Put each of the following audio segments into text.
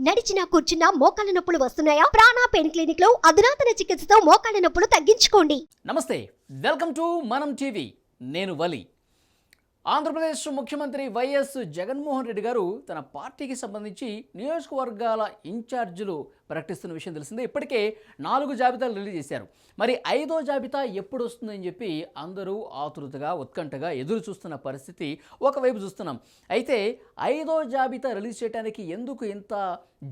నడిచినా కూర్చున్నా మోకాళ్ళ నొప్పులు వస్తున్నాయా? ప్రాణ పెయిన్ క్లినిక్ లో అధునాతన చికిత్సతో మోకాళ్ళ నొప్పులు తగ్గించుకోండి. నమస్తే, వెల్కమ్ టు మనం టీవీ. నేను వలి. ఆంధ్రప్రదేశ్ ముఖ్యమంత్రి వైఎస్ జగన్మోహన్ రెడ్డి గారు తన పార్టీకి సంబంధించి నియోజకవర్గాల ఇన్ఛార్జీలు ప్రకటిస్తున్న విషయం తెలిసిందే. ఇప్పటికే 4 జాబితాలు రిలీజ్ చేశారు. మరి 5వ జాబితా ఎప్పుడు వస్తుందని చెప్పి అందరూ ఆతృతగా ఉత్కంఠగా ఎదురు చూస్తున్న పరిస్థితి ఒకవైపు చూస్తున్నాం. అయితే 5వ జాబితా రిలీజ్ చేయడానికి ఎందుకు ఇంత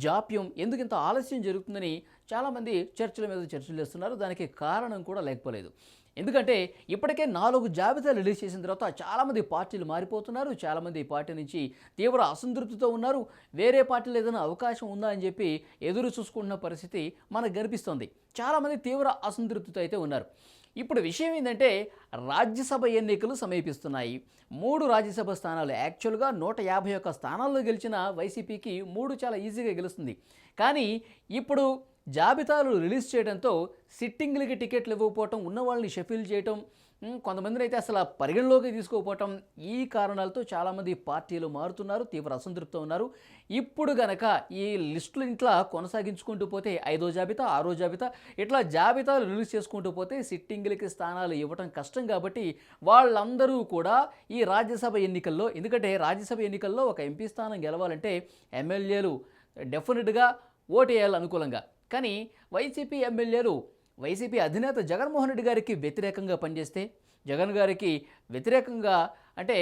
జాప్యం, ఎందుకు ఇంత ఆలస్యం జరుగుతుందని చాలామంది చర్చల మీద చర్చలు చేస్తున్నారు. దానికి కారణం కూడా లేకపోలేదు. ఎందుకంటే ఇప్పటికే 4 జాబితాలు రిలీజ్ చేసిన తర్వాత చాలామంది పార్టీలు మారిపోతున్నారు. చాలామంది పార్టీ నుంచి తీవ్ర అసంతృప్తితో ఉన్నారు. వేరే పార్టీలు ఏదైనా అవకాశం ఉందా అని చెప్పి ఎదురు చూసుకుంటున్న పరిస్థితి మనకు కనిపిస్తోంది. చాలామంది తీవ్ర అసంతృప్తితో అయితే ఉన్నారు. ఇప్పుడు విషయం ఏంటంటే రాజ్యసభ ఎన్నికలు సమీపిస్తున్నాయి. 3 రాజ్యసభ స్థానాలు, యాక్చువల్గా 151 స్థానాల్లో గెలిచిన వైసీపీకి 3 చాలా ఈజీగా గెలుస్తుంది. కానీ ఇప్పుడు జాబితాలు రిలీజ్ చేయడంతో సిట్టింగ్లకి టికెట్లు ఇవ్వకపోవటం, ఉన్న వాళ్ళని షఫిల్ చేయటం, కొంతమందిని అయితే అసలు పరిగణలోకి తీసుకోకపోవటం, ఈ కారణాలతో చాలామంది పార్టీలు మారుతున్నారు, తీవ్ర అసంతృప్తితో ఉన్నారు. ఇప్పుడు గనక ఈ లిస్టులు ఇంట్లో కొనసాగించుకుంటూ పోతే 5వ జాబితా, 6వ జాబితా ఇట్లా జాబితాలు రిలీజ్ చేసుకుంటూ పోతే సిట్టింగ్లకి స్థానాలు ఇవ్వటం కష్టం. కాబట్టి వాళ్ళందరూ కూడా ఈ రాజ్యసభ ఎన్నికల్లో, ఎందుకంటే రాజ్యసభ ఎన్నికల్లో ఒక ఎంపీ స్థానం గెలవాలంటే ఎమ్మెల్యేలు డెఫినెట్గా ఓటు వేయాలి అనుకూలంగా. కానీ వైసీపీ ఎమ్మెల్యేలు వైసీపీ అధినేత జగన్మోహన్ రెడ్డి గారికి వ్యతిరేకంగా పనిచేస్తే, జగన్ గారికి వ్యతిరేకంగా అంటే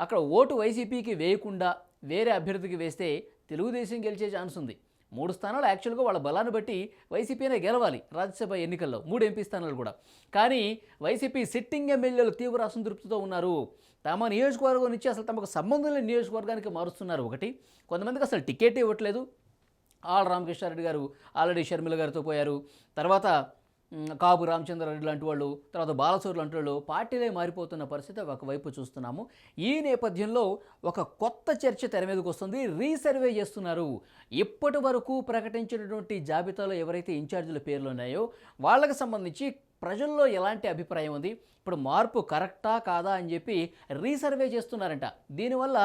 అక్కడ ఓటు వైసీపీకి వేయకుండా వేరే అభ్యర్థికి వేస్తే తెలుగుదేశం గెలిచే ఛాన్స్ ఉంది. 3 స్థానాలు యాక్చువల్గా వాళ్ళ బలాన్ని బట్టి వైసీపీనే గెలవాలి రాజ్యసభ ఎన్నికల్లో, 3 ఎంపీ స్థానాలు కూడా. కానీ వైసీపీ సిట్టింగ్ ఎమ్మెల్యేలు తీవ్ర అసంతృప్తితో ఉన్నారు. తమ నియోజకవర్గం నుంచి అసలు తమకు సంబంధం లేని నియోజకవర్గానికి మారుస్తున్నారు. ఒకటి, కొంతమందికి అసలు టికెట్ ఇవ్వట్లేదు. ఆళ్ళ రామకృష్ణారెడ్డి గారు ఆల్రెడీ షర్మిల గారితో పోయారు. తర్వాత కాపు రామచంద్రారెడ్డి లాంటి వాళ్ళు, తర్వాత బాలసూరు లాంటి వాళ్ళు పార్టీలే మారిపోతున్న పరిస్థితి ఒకవైపు చూస్తున్నాము. ఈ నేపథ్యంలో ఒక కొత్త చర్చ తెర మీదకి వస్తుంది. రీసర్వే చేస్తున్నారు. ఇప్పటి వరకు ప్రకటించినటువంటి జాబితాలో ఎవరైతే ఇన్ఛార్జీల పేర్లు ఉన్నాయో వాళ్ళకి సంబంధించి ప్రజల్లో ఎలాంటి అభిప్రాయం ఉంది, ఇప్పుడు మార్పు కరెక్టా కాదా అని చెప్పి రీసర్వే చేస్తున్నారంట. దీనివల్ల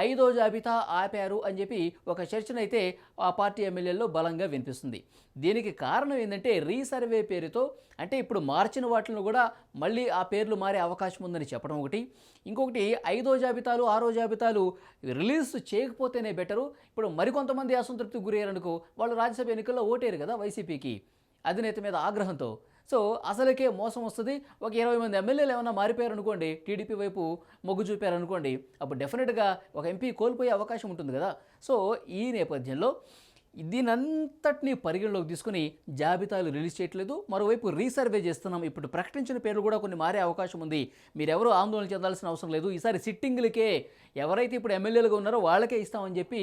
5వ జాబితా ఆపారు అని చెప్పి ఒక చర్చనైతే ఆ పార్టీ ఎమ్మెల్యేల్లో బలంగా వినిపిస్తుంది. దీనికి కారణం ఏంటంటే రీసర్వే పేరుతో, అంటే ఇప్పుడు మార్చిన వాటిని కూడా మళ్ళీ ఆ పేర్లు మారే అవకాశం ఉందని చెప్పడం ఒకటి. ఇంకొకటి, 5వ జాబితాలు 6వ జాబితాలు రిలీజ్ చేయకపోతేనే బెటరు. ఇప్పుడు మరికొంతమంది అసంతృప్తికి గురయ్యారనుకో, వాళ్ళు రాజ్యసభ ఎన్నికల్లో ఓటేరు కదా వైసీపీకి అధినేత మీద ఆగ్రహంతో. సో అసలుకే మోసం వస్తుంది. ఒక 20 మంది ఎమ్మెల్యేలు ఏమైనా మారిపోయారు అనుకోండి, టీడీపీ వైపు మొగ్గు చూపారనుకోండి, అప్పుడు డెఫినెట్గా ఒక ఎంపీ కోల్పోయే అవకాశం ఉంటుంది కదా. సో ఈ నేపథ్యంలో దీనంతటినీ పరిగణలోకి తీసుకుని జాబితాలు రిలీజ్ చేయట్లేదు. మరోవైపు రీసర్వే చేస్తున్నాం. ఇప్పుడు ప్రకటించిన పేర్లు కూడా కొన్ని మారే అవకాశం ఉంది. మీరెవరూ ఆందోళన చెందాల్సిన అవసరం లేదు. ఈసారి సిట్టింగ్లకే, ఎవరైతే ఇప్పుడు ఎమ్మెల్యేలుగా ఉన్నారో వాళ్ళకే ఇస్తామని చెప్పి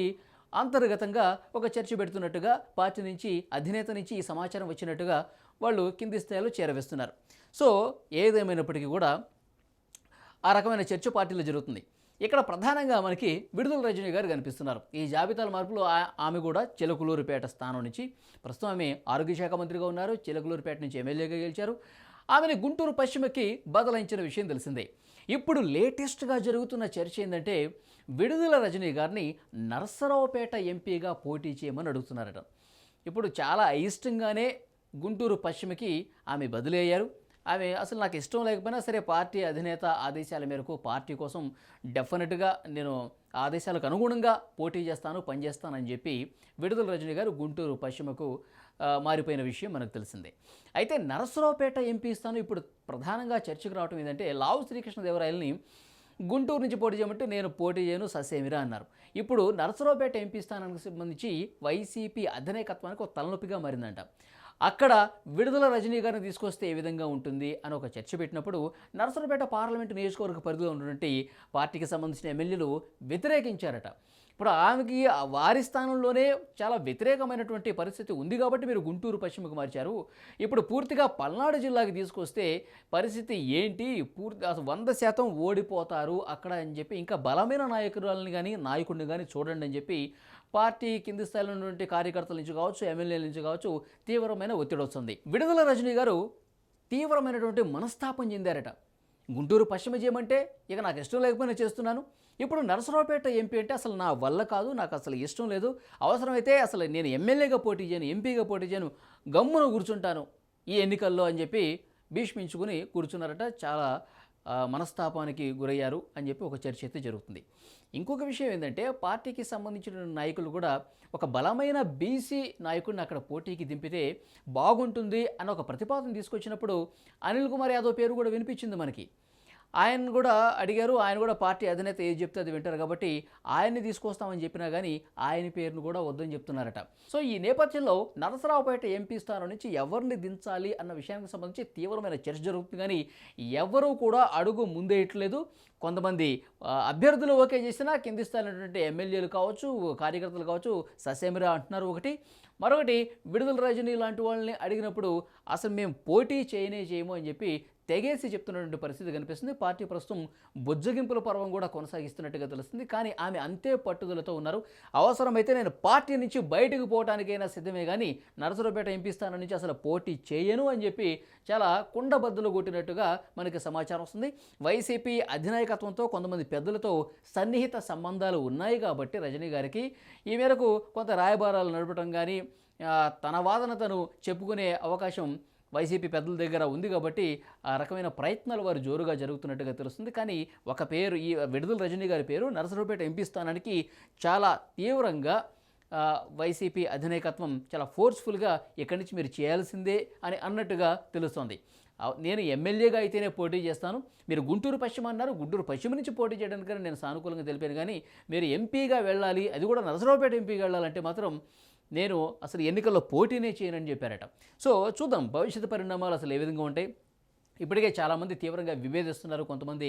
అంతర్గతంగా ఒక చర్చ పెడుతున్నట్టుగా పార్టీ నుంచి, అధినేత నుంచి ఈ సమాచారం వచ్చినట్టుగా వాళ్ళు కింది స్థాయిలో చేరవేస్తున్నారు. సో ఏదేమైనప్పటికీ కూడా ఆ రకమైన చర్చ పార్టీలో జరుగుతుంది. ఇక్కడ ప్రధానంగా మనకి విడుదల రజనీ గారు కనిపిస్తున్నారు. ఈ జాబితాల మార్పులో ఆమె కూడా చిలకలూరుపేట స్థానం నుంచి, ప్రస్తుతం ఆమె ఆరోగ్య శాఖ మంత్రిగా ఉన్నారు, చిలకలూరుపేట నుంచి ఎమ్మెల్యేగా గెలిచారు. ఆమెను గుంటూరు పశ్చిమకి బదలాయించిన విషయం తెలిసిందే. ఇప్పుడు లేటెస్ట్గా జరుగుతున్న చర్చ ఏంటంటే విడుదల రజనీ గారిని నరసరావుపేట ఎంపీగా పోటీ చేయమని అడుగుతున్నారట. ఇప్పుడు చాలా అయిష్టంగానే గుంటూరు పశ్చిమకి ఆమె బదిలీ అయ్యారు. ఆమె అసలు నాకు ఇష్టం లేకపోయినా సరే పార్టీ అధినేత ఆదేశాల మేరకు పార్టీ కోసం డెఫినెట్గా నేను ఆదేశాలకు అనుగుణంగా పోటీ చేస్తాను, పనిచేస్తానని చెప్పి విడుదల రజనీ గారు గుంటూరు పశ్చిమకు మారిపోయిన విషయం మనకు తెలిసిందే. అయితే నరసరావుపేట ఎంపీ స్థానం ఇప్పుడు ప్రధానంగా చర్చకు రావడం ఏంటంటే లావు శ్రీకృష్ణదేవరాయలని గుంటూరు నుంచి పోటీ చేయమంటే నేను పోటీ చేయను ససేమిరా అన్నారు. ఇప్పుడు నరసరావుపేట ఎంపీ స్థానానికి సంబంధించి వైసీపీ అధినాయకత్వానికి ఒక తలనొప్పిగా మారిందంట. అక్కడ విడుదల రజనీ గారిని తీసుకొస్తే ఏ విధంగా ఉంటుంది అని ఒక చర్చ పెట్టినప్పుడు నరసరావుపేట పార్లమెంటు నియోజకవర్గ పరిధిలో ఉన్నటువంటి పార్టీకి సంబంధించిన ఎమ్మెల్యేలు వ్యతిరేకించారట. ఇప్పుడు ఆమెకి వారి స్థానంలోనే చాలా వ్యతిరేకమైనటువంటి పరిస్థితి ఉంది కాబట్టి మీరు గుంటూరు పశ్చిమకు మార్చారు. ఇప్పుడు పూర్తిగా పల్నాడు జిల్లాకి తీసుకొస్తే పరిస్థితి ఏంటి, పూర్తి అసలు 100% ఓడిపోతారు అక్కడ అని చెప్పి ఇంకా బలమైన నాయకురాలని కానీ నాయకుడిని కానీ చూడండి అని చెప్పి పార్టీ కింది స్థాయిలో ఉన్నటువంటి కార్యకర్తల నుంచి కావచ్చు, ఎమ్మెల్యేల నుంచి కావచ్చు తీవ్రమైన ఒత్తిడి వస్తుంది. విడుదల రజనీ గారు తీవ్రమైనటువంటి మనస్తాపం చెందారట. గుంటూరు పశ్చిమ చేయమంటే ఇక నాకు ఇష్టం లేకపోయినా చేస్తున్నాను, ఇప్పుడు నరసరావుపేట ఎంపీ అంటే అసలు నా వల్ల కాదు, నాకు అసలు ఇష్టం లేదు, అవసరమైతే అసలు నేను ఎమ్మెల్యేగా పోటీ చేయను, ఎంపీగా పోటీ చేయను, గమ్మున కూర్చుంటాను ఈ ఎన్నికల్లో అని చెప్పి భీష్మించుకుని కూర్చున్నారట. చాలా మనస్తాపానికి గురయ్యారు అని చెప్పి ఒక చర్చ అయితే జరుగుతుంది. ఇంకొక విషయం ఏంటంటే పార్టీకి సంబంధించిన నాయకులు కూడా ఒక బలమైన బీసీ నాయకుడిని అక్కడ పోటీకి దింపితే బాగుంటుంది అన్న ఒక ప్రతిపాదన తీసుకొచ్చినప్పుడు అనిల్ కుమార్ యాదవ్ పేరు కూడా వినిపించింది మనకి. ఆయన కూడా అడిగారు, ఆయన కూడా పార్టీ అధినేత ఏది చెప్తే అది వింటారు కాబట్టి ఆయన్ని తీసుకొస్తామని చెప్పినా కానీ ఆయన పేరును కూడా వద్దని చెప్తున్నారట. సో ఈ నేపథ్యంలో నరసరావుపేట ఎంపీ స్థానం నుంచి ఎవరిని దించాలి అన్న విషయానికి సంబంధించి తీవ్రమైన చర్చ జరుగుతుంది, కానీ ఎవరూ కూడా అడుగు ముందేయట్లేదు. కొంతమంది అభ్యర్థులు ఓకే చేసినా కింది స్థాయినటువంటి ఎమ్మెల్యేలు కావచ్చు, కార్యకర్తలు కావచ్చు ససేమిరా అంటున్నారు ఒకటి. మరొకటి విడుదల రజనీ లాంటి వాళ్ళని అడిగినప్పుడు అసలు మేము పోటీ చేయము అని చెప్పి తెగేసి చెప్తున్నటువంటి పరిస్థితి కనిపిస్తుంది. పార్టీ ప్రస్తుతం బుజ్జగింపుల పర్వం కూడా కొనసాగిస్తున్నట్టుగా తెలుస్తుంది. కానీ ఆమె అంతే పట్టుదలతో ఉన్నారు. అవసరమైతే నేను పార్టీ నుంచి బయటకు పోవడానికైనా సిద్ధమే, కానీ నరసరావుపేట ఎంపీ స్థానం నుంచి అసలు పోటీ చేయను అని చెప్పి చాలా కుండబద్దలు కొట్టినట్టుగా మనకి సమాచారం వస్తుంది. వైసీపీ అధినాయకత్వంతో కొంతమంది పెద్దలతో సన్నిహిత సంబంధాలు ఉన్నాయి కాబట్టి రజనీ గారికి ఈ మేరకు కొంత రాయబారాలు నడపడం కానీ తన వాదన తను చెప్పుకునే అవకాశం వైసీపీ పెద్దల దగ్గర ఉంది కాబట్టి ఆ రకమైన ప్రయత్నాలు వారు జోరుగా జరుగుతున్నట్టుగా తెలుస్తుంది. కానీ ఒక పేరు, ఈ విడుదల రజనీ గారి పేరు నరసరావుపేట ఎంపీ స్థానానికి చాలా తీవ్రంగా వైసీపీ అధినాయకత్వం చాలా ఫోర్స్ఫుల్గా ఇక్కడి నుంచి మీరు చేయాల్సిందే అని అన్నట్టుగా తెలుస్తోంది. నేను ఎమ్మెల్యేగా అయితేనే పోటీ చేస్తాను, మీరు గుంటూరు పశ్చిమ అన్నారు, గుంటూరు పశ్చిమ నుంచి పోటీ చేయడానికని నేను సానుకూలంగా తెలిపాను, కానీ మీరు ఎంపీగా వెళ్ళాలి, అది కూడా నరసరావుపేట ఎంపీగా వెళ్ళాలంటే మాత్రం నేను అసలు ఎన్నికల్లో పోటీనే చేయనని చెప్పారట. సో చూద్దాం భవిష్యత్తు పరిణామాలు అసలు ఏ విధంగా ఉంటాయి. ఇప్పటికే చాలామంది తీవ్రంగా విభేదిస్తున్నారు, కొంతమంది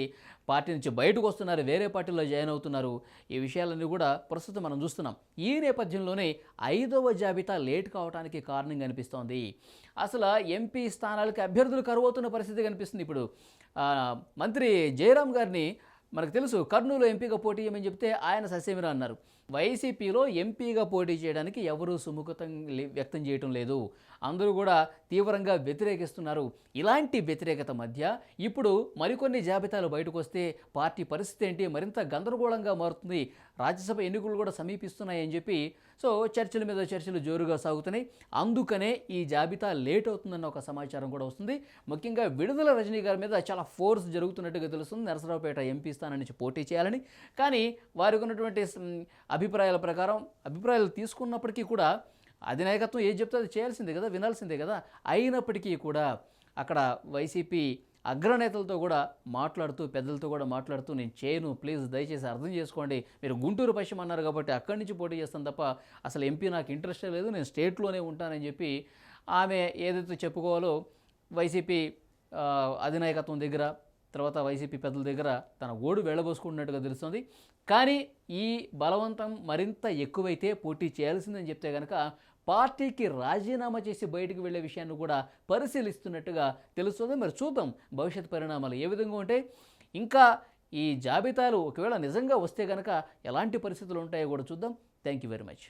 పార్టీ నుంచి బయటకు వస్తున్నారు, వేరే పార్టీలో జాయిన్ అవుతున్నారు. ఈ విషయాలన్నీ కూడా ప్రస్తుతం మనం చూస్తున్నాం. ఈ నేపథ్యంలోనే 5వ జాబితా లేట్ కావడానికి కారణం కనిపిస్తోంది. అసలు ఎంపీ స్థానాలకు అభ్యర్థులు కరువవుతున్న పరిస్థితి కనిపిస్తుంది. ఇప్పుడు మంత్రి జయరాం గారిని మనకు తెలుసు, కర్నూలు ఎంపీగా పోటీ చేయమని చెప్తే ఆయన ససేమిరా అన్నారు. వైసీపీలో ఎంపీగా పోటీ చేయడానికి ఎవరూ సుముఖత వ్యక్తం చేయటం లేదు, అందరూ కూడా తీవ్రంగా వ్యతిరేకిస్తున్నారు. ఇలాంటి వ్యతిరేకత మధ్య ఇప్పుడు మరికొన్ని జాబితాలు బయటకు వస్తే పార్టీ పరిస్థితి ఏంటి, మరింత గందరగోళంగా మారుతుంది. రాజ్యసభ ఎన్నికలు కూడా సమీపిస్తున్నాయని చెప్పి సో చర్చల మీద చర్చలు జోరుగా సాగుతున్నాయి. అందుకనే ఈ జాబితా లేట్ అవుతుందన్న ఒక సమాచారం కూడా వస్తుంది. ముఖ్యంగా విడుదల రజనీ గారి మీద చాలా ఫోర్స్ జరుగుతున్నట్టుగా తెలుస్తుంది, నరసరావుపేట ఎంపీ స్థానం నుంచి పోటీ చేయాలని. కానీ వారికి ఉన్నటువంటి అభిప్రాయాల ప్రకారం అభిప్రాయాలు తీసుకున్నప్పటికీ కూడా అధినాయకత్వం ఏది చెప్తే అది చేయాల్సిందే కదా, వినాల్సిందే కదా. అయినప్పటికీ కూడా అక్కడ వైసీపీ అగ్రనేతలతో కూడా మాట్లాడుతూ, పెద్దలతో కూడా మాట్లాడుతూ నేను చేయను, ప్లీజ్ దయచేసి అర్థం చేసుకోండి, మీరు గుంటూరు పశ్చిమ అన్నారు కాబట్టి అక్కడి నుంచి పోటీ చేస్తాను తప్ప అసలు ఎంపీ నాకు ఇంట్రెస్టే లేదు, నేను స్టేట్లోనే ఉంటానని చెప్పి ఆమె ఏదైతే చెప్పుకోవాలో వైసీపీ అధినాయకత్వం దగ్గర, తర్వాత వైసీపీ పెద్దల దగ్గర తన గోడు వెళ్ళబోసుకుంటున్నట్టుగా తెలుస్తుంది. కానీ ఈ బలవంతం మరింత ఎక్కువైతే పోటీ చేయాల్సిందని చెప్తే కనుక పార్టీకి రాజీనామా చేసి బయటకు వెళ్ళే విషయాన్ని కూడా పరిశీలిస్తున్నట్టుగా తెలుస్తుంది. మరి చూద్దాం భవిష్యత్ పరిణామాలు ఏ విధంగా ఉంటాయి. ఇంకా ఈ జాబితాలు ఒకవేళ నిజంగా వస్తే కనుక ఎలాంటి పరిస్థితులు ఉంటాయో కూడా చూద్దాం. Thank you very much.